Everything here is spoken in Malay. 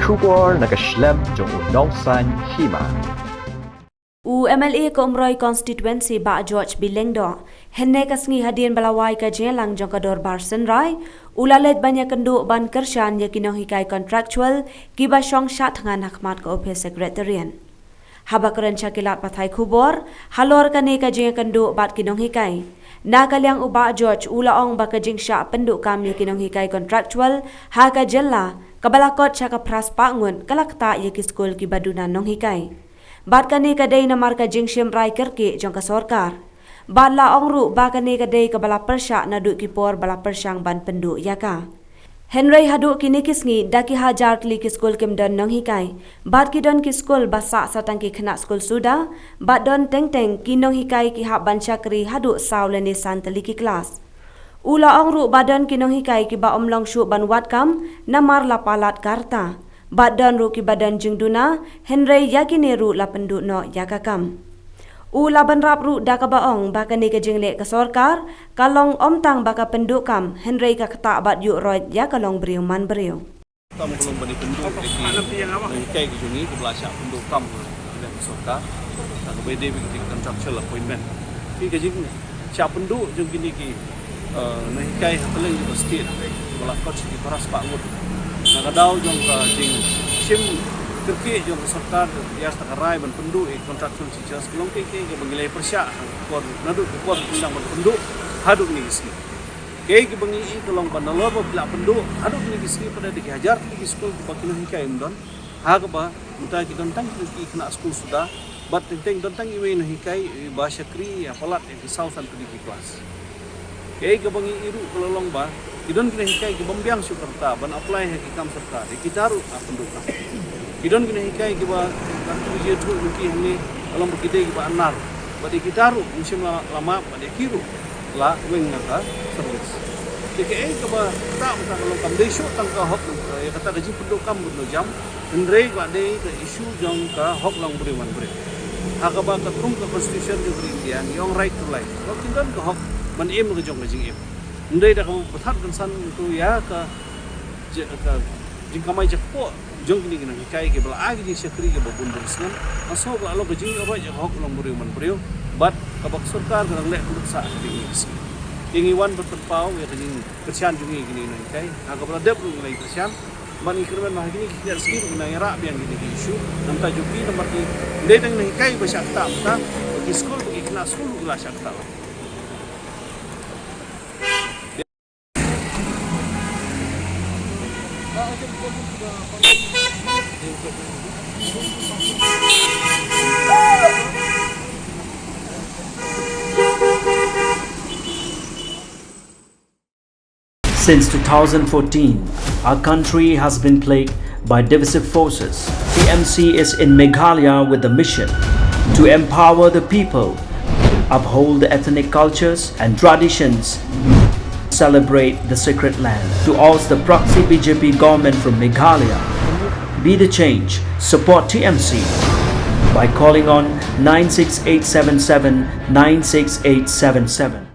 Shubor nakaslem jong unongsan Hima. MLA Komroy constituency ba George Bilengdo henne kasngi hadin balawai ka jelang jong kador barsen rai ulalet banyak kendu ban kershan ya Nonghikai Contractual kiba shong shat ngan hakmat ka office secretarian habakran chakilat pathai khubor halor kane ka jeng kendu bat Nonghikai na kalyang uba George ulaong ba ka jing sha penduk kam ya Nonghikai Contractual ha ka jella kabalakot cha ka pras pangun kalakta ya Skul kiba Duna Nonghikai Bat kani kadai na marka jingshim rai kerke jong ka sorkar. Bat la ongru ba kani kadai ka bala persya na duk kipor bala persyang ban penduk yaka. Henry haduk kini kisngi daki hajar tli ki Skul kimdon Nonghikai. Bat ki don ki Skul basak satang ki kena Skul suda. Bat don teng-teng ki Nonghikai ki hak ban syakri haduk saw leni san tli ki kelas. Ula ongru badan ki Nonghikai ki ba omlong syuk ban watkam namar la palat karta. Badan ruki badan Duna, Henry yakini ru la penduk no yakakam. Ula banrap ru daka baong baka ni ka jingle ka sorkar, kalong omtang baka penduk kam, Henry ka Ktah bat yuk roy yakalong beriu man beriu. Kam belum bani penduk Nonghikai ke jungi ke belasyak penduk kam dan sorkar, tak bede begitu contractual appointment. Ki ke jing siap penduk jung gini ki Nonghikai hateleng di state, belakot di paras Pak Mut. Nakadaw jong ka jing sim kerki jong sorkar ya takarai ban penduk contractual teachers kelong ke bangilai persya kor nadu kor undang ban penduk haduk ni giski ke bangi kelong ban lo ba bila penduk haduk ni giski pada dihajar di Skul baki Nonghikai mdon ha ka ba muta ki don tang ki kena Skul sudah bat teng don tang iwe Nonghikai ba syakri apalat yang di south and di kelas ke bangi iru kelolong ba Kidon Nonghikai ki bombyang syukurta ban apply haki kam serta dikitaru penduk kam. Kidon Nonghikai ki ba kartu je tu ki hni alam bekide ki ba anar. Ba dikitaru musim lama ba dikiru la weng ngaka service. Dike ke ba ta mata kalau kam desu tang ka hok ya kata gaji penduk kam buno jam ndrei ba de ke isu jong ka hok lang beriman beri. Haka ba ka tung ka constitution di India yang right to life. Ko kidon ka hok ban em ke jong jing em. Ndai dah kamu betat kan tu ya ke jingkamai jekpo jong ni Nonghikai ke bela agi di syakri ke babun bersengan aso ba lo gejing ro je hok long beriu man beriu bat kabak sorkar kan lek kursa di isi ingi wan bertempau ya gejing kersian jungi gini Nonghikai agak bela dep ngai kersian ban ikremen mah gini kita skim ngai ra biang gini isu namta juki nomor ki ndai tang Nonghikai ba syakta ta ki Skul ki kena Skul gula syakta Since 2014, our country has been plagued by divisive forces. TMC is in Meghalaya with the mission to empower the people, uphold the ethnic cultures and traditions, celebrate the sacred land. To oust the proxy BJP government from Meghalaya, be the change, support TMC by calling on 96877 96877.